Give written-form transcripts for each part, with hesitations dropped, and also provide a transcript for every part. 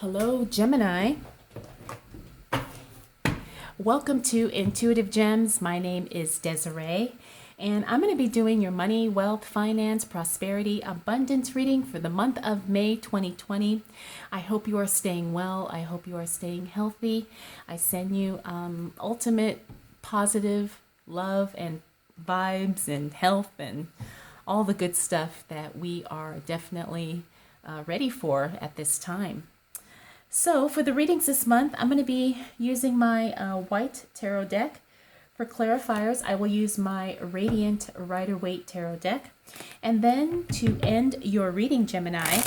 Hello, Gemini. Welcome to Intuitive Gems. My name is Desiree, and I'm going to be doing your money, wealth, finance, prosperity, abundance reading for the month of May 2020. I hope you are staying well. I hope you are staying healthy. I send you ultimate positive love and vibes and health and all the good stuff that we are definitely ready for at this time. So for the readings this month, I'm going to be using my white tarot deck. For clarifiers, I will use my Radiant Rider-Waite tarot deck. And then to end your reading, Gemini,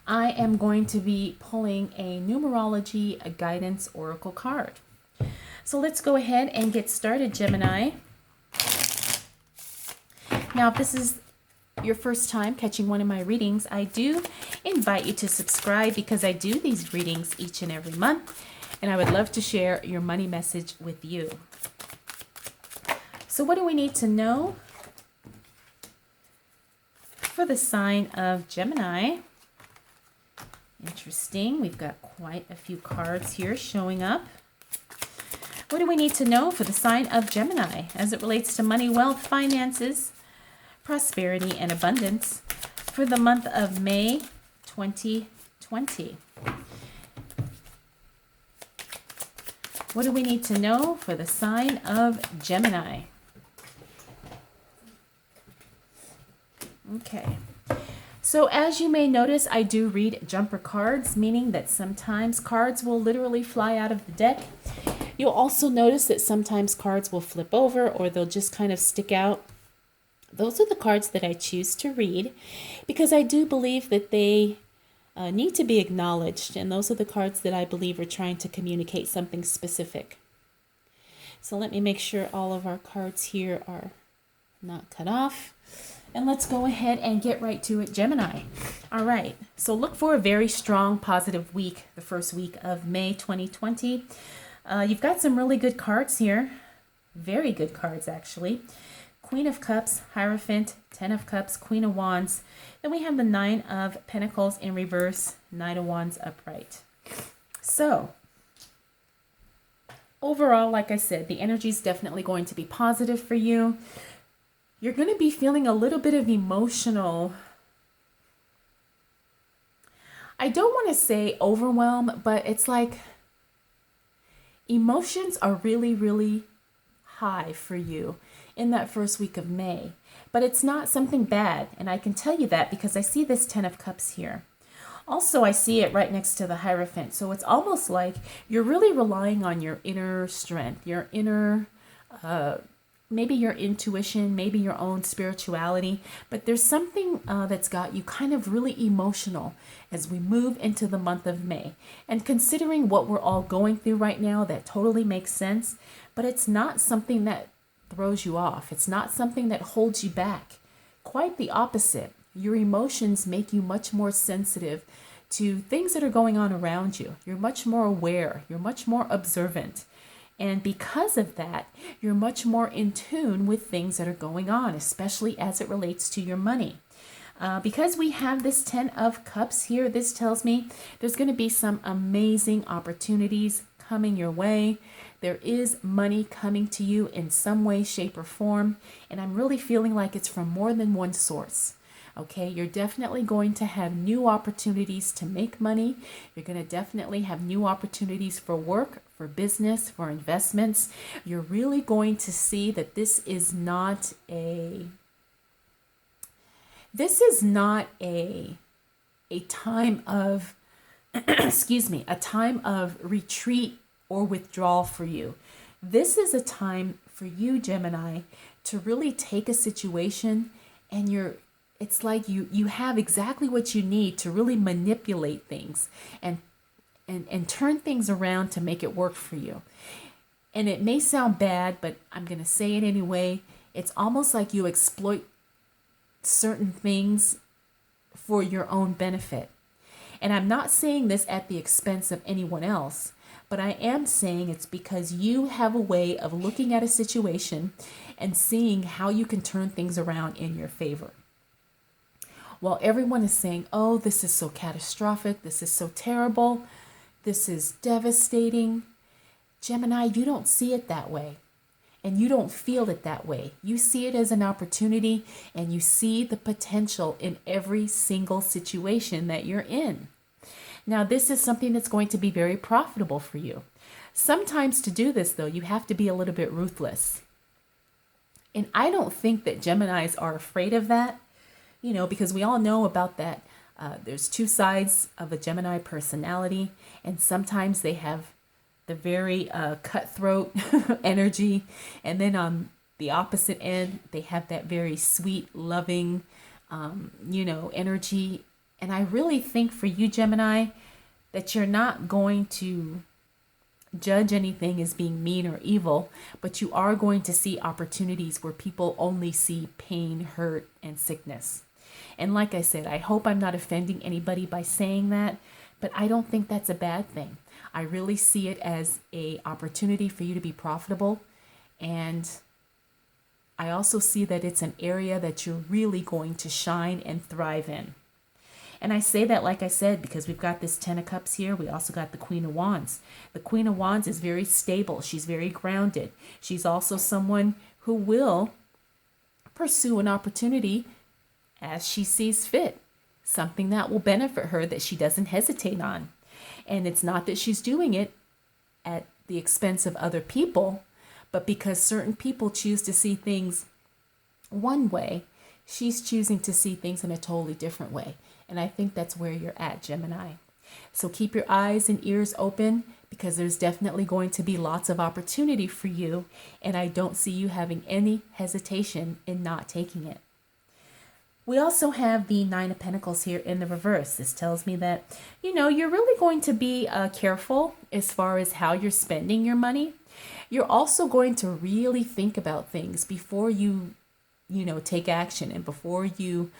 I am going to be pulling a Numerology Guidance Oracle card. So let's go ahead and get started, Gemini. Now, if this is your first time catching one of my readings, I do invite you to subscribe because I do these readings each and every month, and I would love to share your money message with you. So what do we need to know for the sign of Gemini? Interesting. We've got quite a few cards here showing up. What do we need to know for the sign of Gemini as it relates to money, wealth, finances, prosperity, and abundance for the month of May 2020? What do we need to know for the sign of Gemini? Okay. So as you may notice, I do read jumper cards, meaning that sometimes cards will literally fly out of the deck. You'll also notice that sometimes cards will flip over or they'll just kind of stick out. Those are the cards that I choose to read because I do believe that they need to be acknowledged, and those are the cards that I believe are trying to communicate something specific. So let me make sure all of our cards here are not cut off, and let's go ahead and get right to it, Gemini. All right, so look for a very strong, positive week, the first week of May 2020. You've got some really good cards here, very good cards actually. Queen of Cups, Hierophant, Ten of Cups, Queen of Wands. Then we have the Nine of Pentacles in reverse, Knight of Wands upright. So, overall, like I said, the energy is definitely going to be positive for you. You're going to be feeling a little bit of emotional, I don't want to say overwhelm, but it's like emotions are really, really high for you in that first week of May, but it's not something bad, and I can tell you that because I see this Ten of Cups here. Also, I see it right next to the Hierophant, so it's almost like you're really relying on your inner strength, your inner, maybe your intuition, maybe your own spirituality, but there's something that's got you kind of really emotional as we move into the month of May. And considering what we're all going through right now, that totally makes sense, but it's not something that throws you off. It's not something that holds you back. Quite the opposite. Your emotions make you much more sensitive to things that are going on around you. You're much more aware. You're much more observant. And because of that, you're much more in tune with things that are going on, especially as it relates to your money. Because we have this Ten of Cups here, this tells me there's going to be some amazing opportunities coming your way. There is money coming to you in some way, shape, or form, and I'm really feeling like it's from more than one source. Okay, you're definitely going to have new opportunities to make money. You're going to definitely have new opportunities for work, for business, for investments. You're really going to see that this is not a time of a time of retreat or withdrawal for you. This is a time for you, Gemini, to really take a situation and it's like you have exactly what you need to really manipulate things and turn things around to make it work for you. And it may sound bad, but I'm going to say it anyway. It's almost like you exploit certain things for your own benefit. And I'm not saying this at the expense of anyone else, but I am saying it's because you have a way of looking at a situation and seeing how you can turn things around in your favor. While everyone is saying, oh, this is so catastrophic, this is so terrible, this is devastating, Gemini, you don't see it that way. And you don't feel it that way. You see it as an opportunity, and you see the potential in every single situation that you're in. Now, this is something that's going to be very profitable for you. Sometimes to do this, though, you have to be a little bit ruthless. And I don't think that Geminis are afraid of that, because we all know about that. There's two sides of a Gemini personality, and sometimes they have the very cutthroat energy, and then on the opposite end, they have that very sweet, loving, energy. And I really think for you, Gemini, that you're not going to judge anything as being mean or evil, but you are going to see opportunities where people only see pain, hurt, and sickness. And like I said, I hope I'm not offending anybody by saying that, but I don't think that's a bad thing. I really see it as an opportunity for you to be profitable. And I also see that it's an area that you're really going to shine and thrive in. And I say that, like I said, because we've got this Ten of Cups here. We also got the Queen of Wands. The Queen of Wands is very stable. She's very grounded. She's also someone who will pursue an opportunity as she sees fit. Something that will benefit her that she doesn't hesitate on. And it's not that she's doing it at the expense of other people, but because certain people choose to see things one way, she's choosing to see things in a totally different way. And I think that's where you're at, Gemini. So keep your eyes and ears open, because there's definitely going to be lots of opportunity for you. And I don't see you having any hesitation in not taking it. We also have the Nine of Pentacles here in the reverse. This tells me that, you're really going to be careful as far as how you're spending your money. You're also going to really think about things before you, take action and before you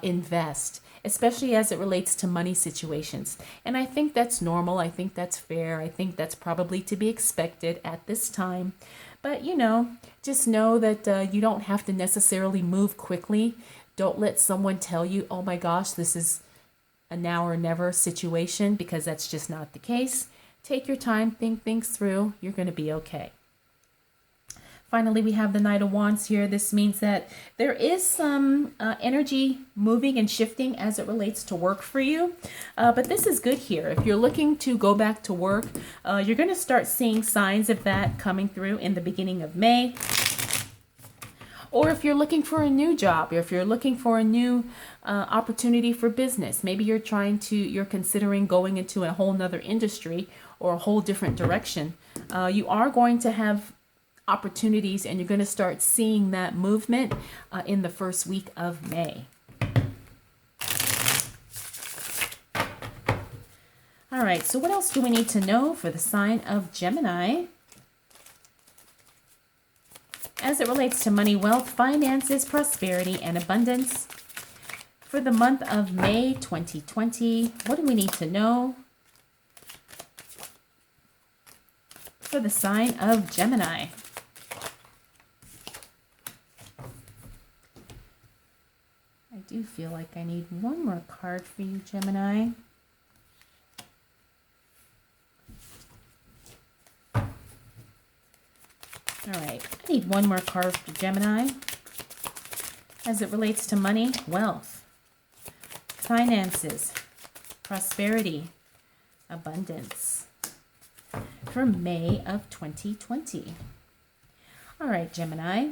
invest, especially as it relates to money situations. And I think that's normal. I think that's fair. I think that's probably to be expected at this time. But, just know that you don't have to necessarily move quickly. Don't let someone tell you, oh my gosh, this is a now or never situation, because that's just not the case. Take your time, think things through. You're going to be okay. Finally, we have the Knight of Wands here. This means that there is some energy moving and shifting as it relates to work for you. But this is good here. If you're looking to go back to work, you're going to start seeing signs of that coming through in the beginning of May. Or if you're looking for a new job, or if you're looking for a new opportunity for business, maybe you're considering going into a whole nother industry or a whole different direction, you are going to have opportunities, and you're going to start seeing that movement in the first week of May. All right, so what else do we need to know for the sign of Gemini? As it relates to money, wealth, finances, prosperity, and abundance. For the month of May 2020, what do we need to know for the sign of Gemini? I do feel like I need one more card for you, Gemini. All right, I need one more card for Gemini. As it relates to money, wealth, finances, prosperity, abundance for May of 2020. All right, Gemini.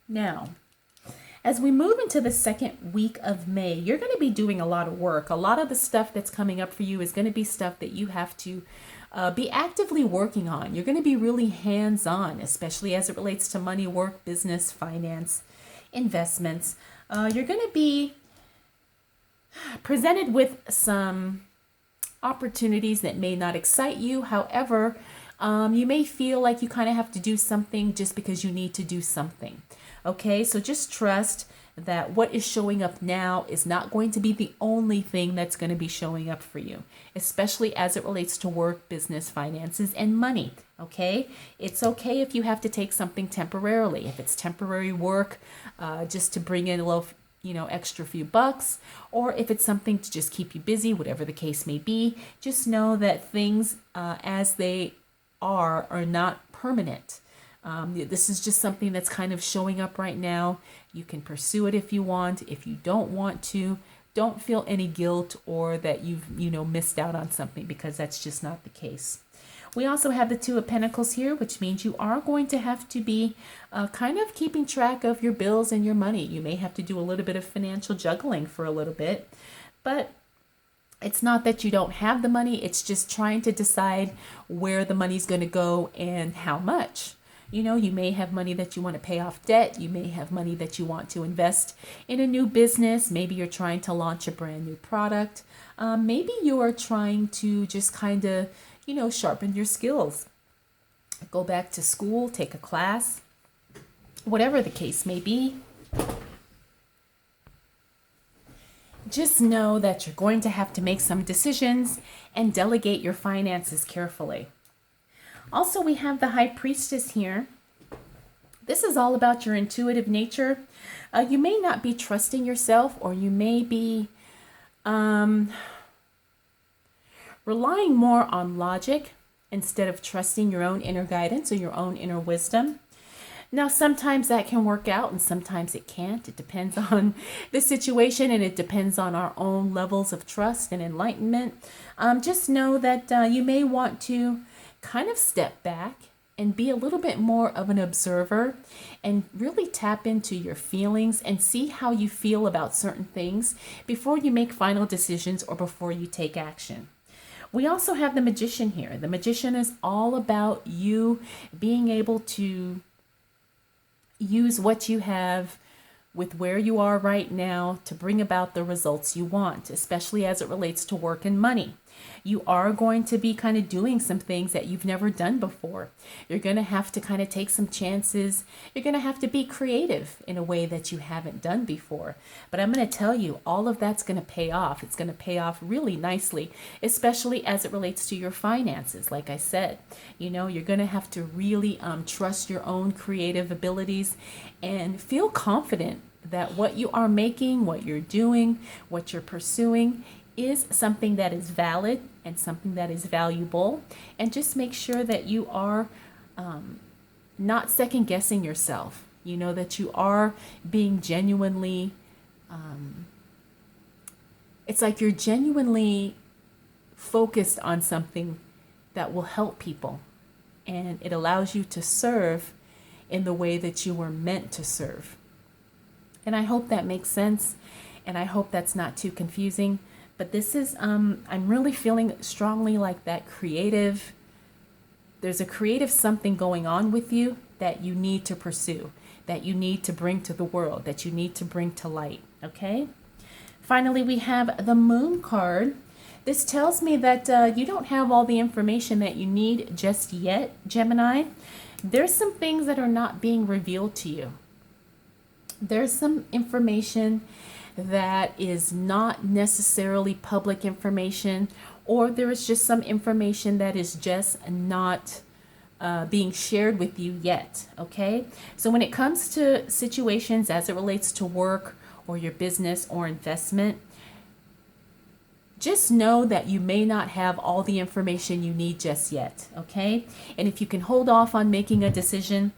Now, as we move into the second week of May, you're going to be doing a lot of work. A lot of the stuff that's coming up for you is going to be stuff that you have to be actively working on. You're going to be really hands-on, especially as it relates to money, work, business, finance, investments. You're going to be presented with some opportunities that may not excite you. However, you may feel like you kind of have to do something just because you need to do something. Okay, so just trust that what is showing up now is not going to be the only thing that's going to be showing up for you, especially as it relates to work, business, finances, and money. okay? It's okay if you have to take something temporarily. If it's temporary work, just to bring in a little, extra few bucks, or if it's something to just keep you busy, whatever the case may be, just know that things as they are not permanent. This is just something that's kind of showing up right now. You can pursue it if you want. If you don't want to, don't feel any guilt or that you've, missed out on something, because that's just not the case. We also have the Two of Pentacles here, which means you are going to have to be kind of keeping track of your bills and your money. You may have to do a little bit of financial juggling for a little bit, but it's not that you don't have the money. It's just trying to decide where the money's going to go and how much. You may have money that you want to pay off debt. You may have money that you want to invest in a new business. Maybe you're trying to launch a brand new product. Maybe you are trying to just kind of, sharpen your skills. Go back to school, take a class, whatever the case may be. Just know that you're going to have to make some decisions and delegate your finances carefully. Also, we have the High Priestess here. This is all about your intuitive nature. You may not be trusting yourself, or you may be relying more on logic instead of trusting your own inner guidance or your own inner wisdom. Now, sometimes that can work out and sometimes it can't. It depends on the situation, and it depends on our own levels of trust and enlightenment. Just know that you may want to kind of step back and be a little bit more of an observer and really tap into your feelings and see how you feel about certain things before you make final decisions or before you take action. We also have the Magician here. The Magician is all about you being able to use what you have with where you are right now to bring about the results you want, especially as it relates to work and money. You are going to be kind of doing some things that you've never done before. You're going to have to kind of take some chances. You're going to have to be creative in a way that you haven't done before. But I'm going to tell you, all of that's going to pay off. It's going to pay off really nicely, especially as it relates to your finances. Like I said, you're going to have to really trust your own creative abilities and feel confident that what you are making, what you're doing, what you're pursuing is something that is valid and something that is valuable. And just make sure that you are not second guessing yourself. That you are being genuinely, it's like you're genuinely focused on something that will help people. And it allows you to serve in the way that you were meant to serve. And I hope that makes sense. And I hope that's not too confusing. But this is, I'm really feeling strongly like that there's a creative something going on with you that you need to pursue, that you need to bring to the world, that you need to bring to light, okay? Finally, we have the Moon card. This tells me that you don't have all the information that you need just yet, Gemini. There's some things that are not being revealed to you. There's some information that is not necessarily public information, or there is just some information that is just not being shared with you yet, okay? So when it comes to situations as it relates to work or your business or investment, just know that you may not have all the information you need just yet, okay? And if you can hold off on making a decision,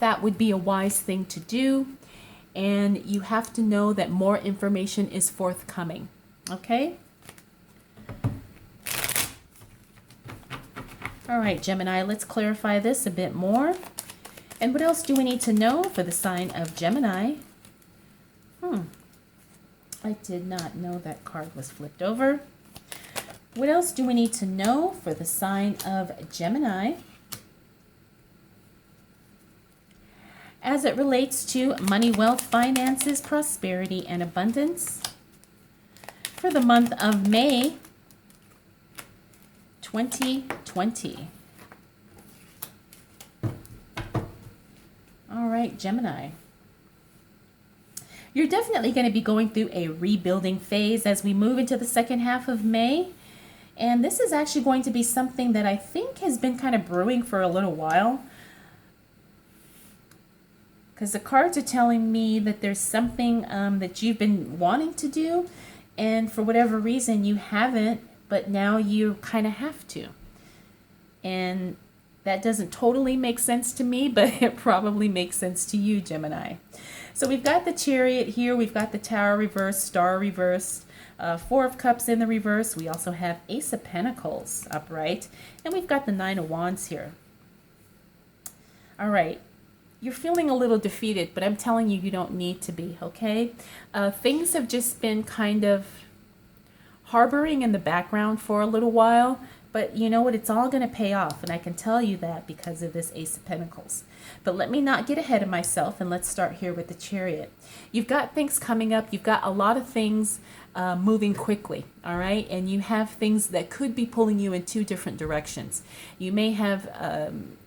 that would be a wise thing to do. And you have to know that more information is forthcoming, okay? All right, Gemini, let's clarify this a bit more. And what else do we need to know for the sign of Gemini? I did not know that card was flipped over. What else do we need to know for the sign of Gemini as it relates to money, wealth, finances, prosperity, and abundance for the month of May 2020? All right, Gemini. You're definitely going to be going through a rebuilding phase as we move into the second half of May. And this is actually going to be something that I think has been kind of brewing for a little while. Because the cards are telling me that there's something that you've been wanting to do, and for whatever reason you haven't, but now you kind of have to. And that doesn't totally make sense to me, but it probably makes sense to you, Gemini. So we've got the Chariot here, we've got the Tower reversed, Star reversed, Four of Cups in the reverse. We also have Ace of Pentacles upright, and we've got the Nine of Wands here. All right. You're feeling a little defeated, but I'm telling you, you don't need to be, okay? Things have just been kind of harboring in the background for a little while, but you know what? It's all going to pay off, and I can tell you that because of this Ace of Pentacles. But let me not get ahead of myself, and let's start here with the Chariot. You've got things coming up. You've got a lot of things moving quickly, all right? And you have things that could be pulling you in two different directions. You may have,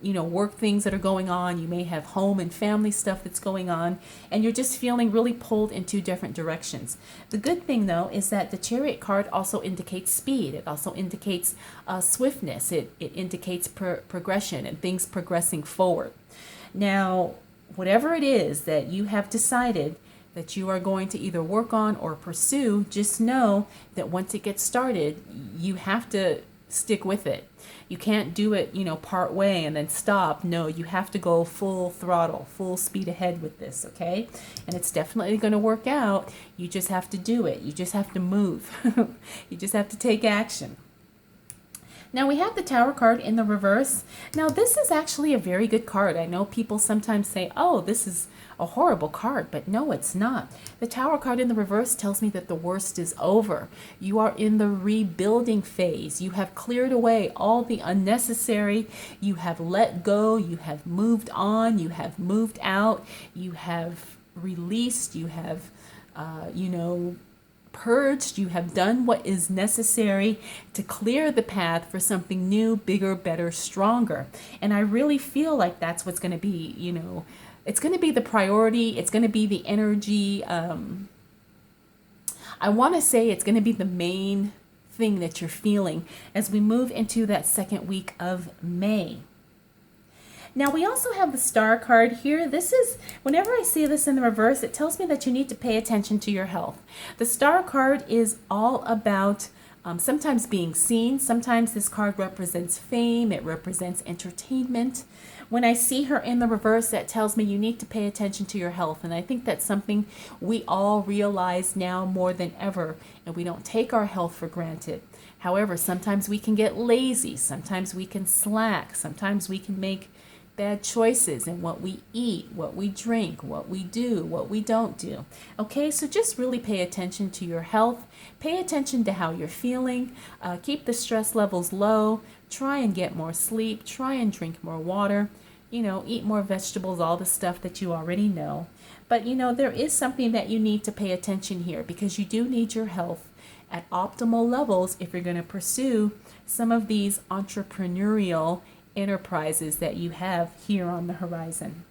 work things that are going on. You may have home and family stuff that's going on, and you're just feeling really pulled in two different directions. The good thing, though, is that the Chariot card also indicates speed. It also indicates swiftness. It indicates progression and things progressing forward. Now, whatever it is that you have decided that you are going to either work on or pursue, just know that once it gets started, you have to stick with it. You can't do it, part way and then stop. No, you have to go full throttle, full speed ahead with this, okay? And it's definitely going to work out. You just have to do it. You just have to move. You just have to take action. Now we have the Tower card in the reverse. Now this is actually a very good card. I know people sometimes say, oh, this is a horrible card, but no, it's not. The Tower card in the reverse tells me that the worst is over. You are in the rebuilding phase. You have cleared away all the unnecessary. You have let go. You have moved on. You have moved out. You have released. You have, purged. You have done what is necessary to clear the path for something new, bigger, better, stronger. And I really feel like that's what's going to be, it's going to be the priority. It's going to be the energy. I want to say it's going to be the main thing that you're feeling as we move into that second week of May. Now we also have the Star card here. This is, whenever I see this in the reverse, it tells me that you need to pay attention to your health. The Star card is all about sometimes being seen. Sometimes this card represents fame. It represents entertainment. When I see her in the reverse, that tells me you need to pay attention to your health. And I think that's something we all realize now more than ever. And we don't take our health for granted. However, sometimes we can get lazy. Sometimes we can slack. Sometimes we can make bad choices in what we eat, what we drink, what we do, what we don't do. Okay, so just really pay attention to your health. Pay attention to how you're feeling. Keep the stress levels low. Try and get more sleep. Try and drink more water. Eat more vegetables, all the stuff that you already know. But there is something that you need to pay attention here, because you do need your health at optimal levels if you're going to pursue some of these entrepreneurial enterprises that you have here on the horizon.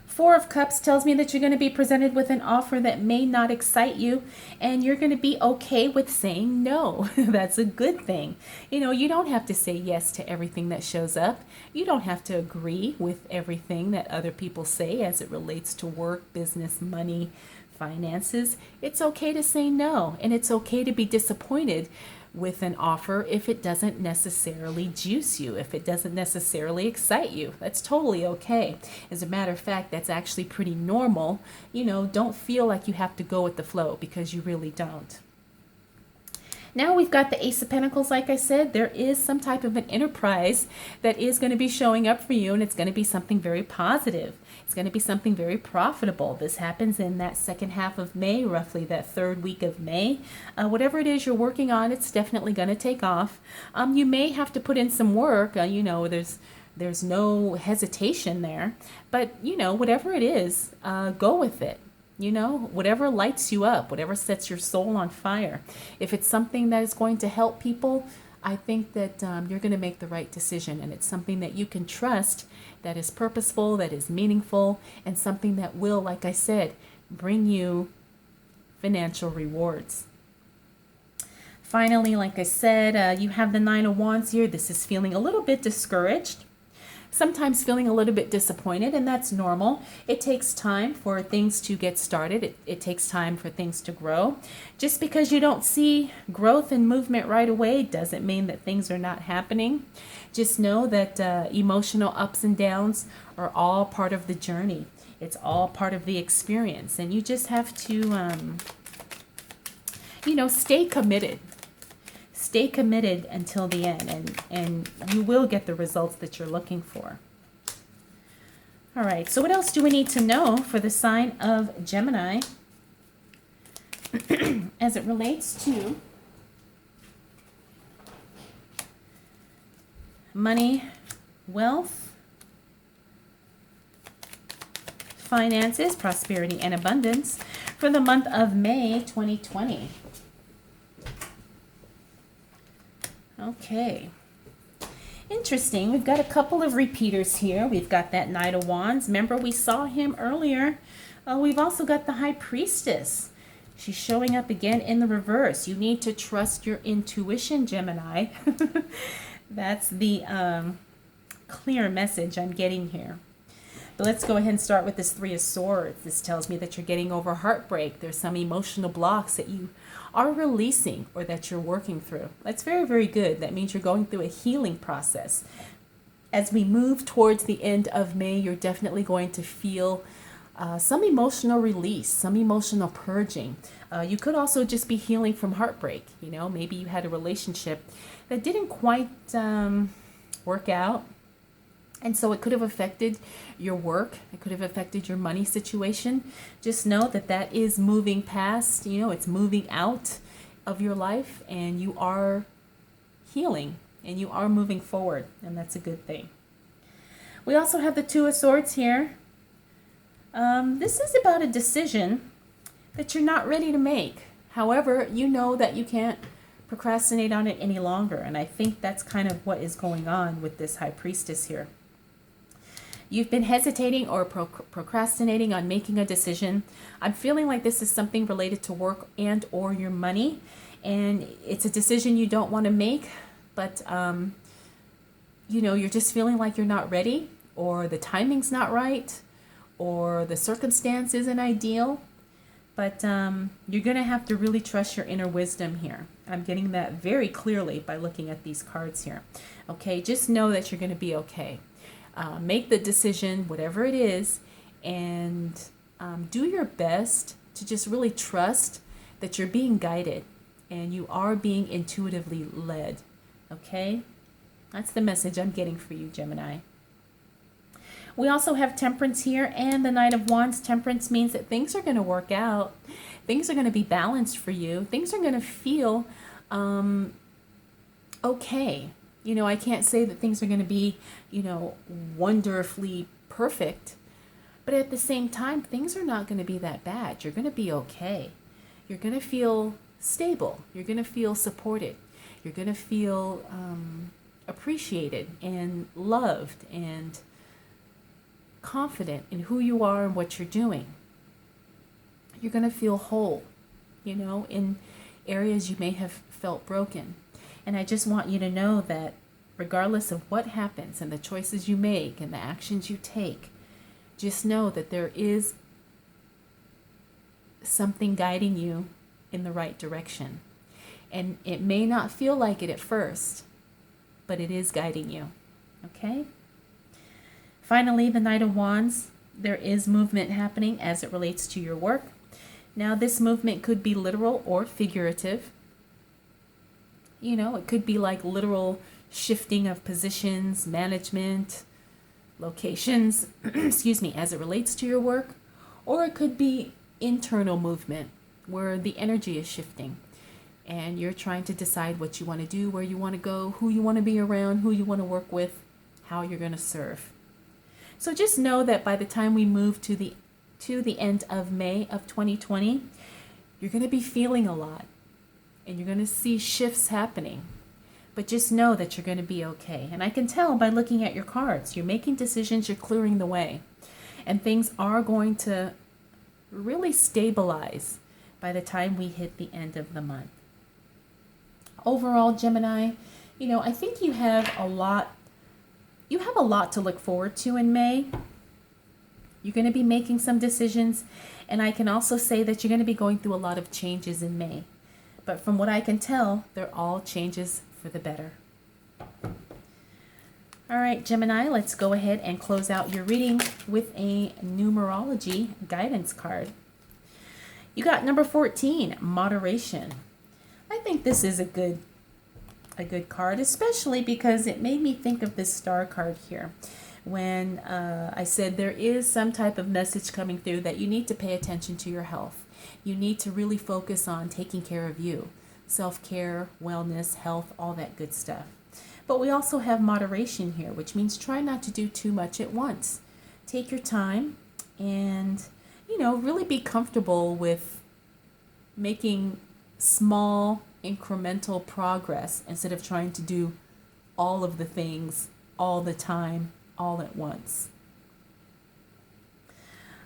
Four of Cups tells me that you're going to be presented with an offer that may not excite you, and you're going to be okay with saying no. That's a good thing. You don't have to say yes to everything that shows up. You don't have to agree with everything that other people say as it relates to work, business, money, finances. It's okay to say no, and it's okay to be disappointed with an offer if it doesn't necessarily juice you, if it doesn't necessarily excite you. That's totally okay. As a matter of fact, that's actually pretty normal. Don't feel like you have to go with the flow, because you really don't. Now we've got the Ace of Pentacles. Like I said, there is some type of an enterprise that is going to be showing up for you, and it's going to be something very positive. It's going to be something very profitable. This happens in that second half of May, roughly that third week of May. Whatever it is you're working on, it's definitely going to take off. You may have to put in some work. There's no hesitation there. But, whatever it is, go with it. Whatever lights you up, whatever sets your soul on fire. If it's something that is going to help people, I think that you're going to make the right decision, and it's something that you can trust, that is purposeful, that is meaningful, and something that will, like I said, bring you financial rewards. Finally, like I said, you have the Nine of Wands here. This is feeling a little bit discouraged, sometimes feeling a little bit disappointed, and that's normal. It takes time for things to get started. It takes time for things to grow. Just because you don't see growth and movement right away doesn't mean that things are not happening. Just know that emotional ups and downs are all part of the journey. It's all part of the experience, and you just have to, stay committed. Stay committed until the end, and you will get the results that you're looking for. All right, so what else do we need to know for the sign of Gemini as it relates to money, wealth, finances, prosperity, and abundance for the month of May 2020? Okay. Interesting. We've got a couple of repeaters here. We've got that Knight of Wands. Remember, we saw him earlier. We've also got the High Priestess. She's showing up again in the reverse. You need to trust your intuition, Gemini. That's the clear message I'm getting here. But let's go ahead and start with this Three of Swords. This tells me that you're getting over heartbreak. There's some emotional blocks that you are releasing or that you're working through. That's very, very good. That means you're going through a healing process. As we move towards the end of May, you're definitely going to feel some emotional release, some emotional purging. You could also just be healing from heartbreak. Maybe you had a relationship that didn't quite work out. And so it could have affected your work. It could have affected your money situation. Just know that that is moving past, it's moving out of your life, and you are healing and you are moving forward. And that's a good thing. We also have the Two of Swords here. This is about a decision that you're not ready to make. However, you know that you can't procrastinate on it any longer. And I think that's kind of what is going on with this High Priestess here. You've been hesitating or procrastinating on making a decision. I'm feeling like this is something related to work and or your money. And it's a decision you don't want to make, but you're just feeling like you're not ready, or the timing's not right, or the circumstance isn't ideal. But you're going to have to really trust your inner wisdom here. I'm getting that very clearly by looking at these cards here. Okay, just know that you're going to be okay. Make the decision, whatever it is, and do your best to just really trust that you're being guided and you are being intuitively led. Okay? That's the message I'm getting for you, Gemini. We also have Temperance here and the Knight of Wands. Temperance means that things are going to work out. Things are going to be balanced for you. Things are going to feel okay. I can't say that things are going to be, wonderfully perfect. But at the same time, things are not going to be that bad. You're going to be okay. You're going to feel stable. You're going to feel supported. You're going to feel appreciated and loved and confident in who you are and what you're doing. You're going to feel whole, in areas you may have felt broken. And I just want you to know that regardless of what happens and the choices you make and the actions you take, just know that there is something guiding you in the right direction. And it may not feel like it at first, but it is guiding you. Okay? Finally, the Knight of Wands. There is movement happening as it relates to your work. Now, this movement could be literal or figurative. It could be like literal shifting of positions, management, locations, as it relates to your work. Or it could be internal movement where the energy is shifting and you're trying to decide what you want to do, where you want to go, who you want to be around, who you want to work with, how you're going to serve. So just know that by the time we move to the end of May of 2020, you're going to be feeling a lot. And you're going to see shifts happening. But just know that you're going to be okay. And I can tell by looking at your cards. You're making decisions, you're clearing the way. And things are going to really stabilize by the time we hit the end of the month. Overall, Gemini, I think you have a lot to look forward to in May. You're going to be making some decisions, and I can also say that you're going to be going through a lot of changes in May. But from what I can tell, they're all changes for the better. All right, Gemini, let's go ahead and close out your reading with a numerology guidance card. You got number 14, moderation. I think this is a good card, especially because it made me think of this star card here. When I said there is some type of message coming through that you need to pay attention to your health. You need to really focus on taking care of you. Self-care, wellness, health, all that good stuff. But we also have moderation here, which means try not to do too much at once. Take your time and, really be comfortable with making small incremental progress instead of trying to do all of the things all the time, all at once.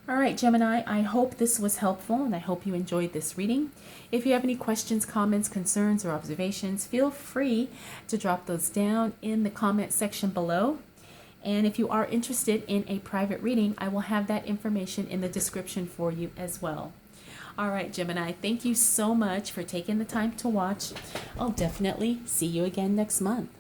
All right, Gemini, I hope this was helpful and I hope you enjoyed this reading. If you have any questions, comments, concerns, or observations, feel free to drop those down in the comment section below. And if you are interested in a private reading, I will have that information in the description for you as well. All right, Gemini, thank you so much for taking the time to watch. I'll definitely see you again next month.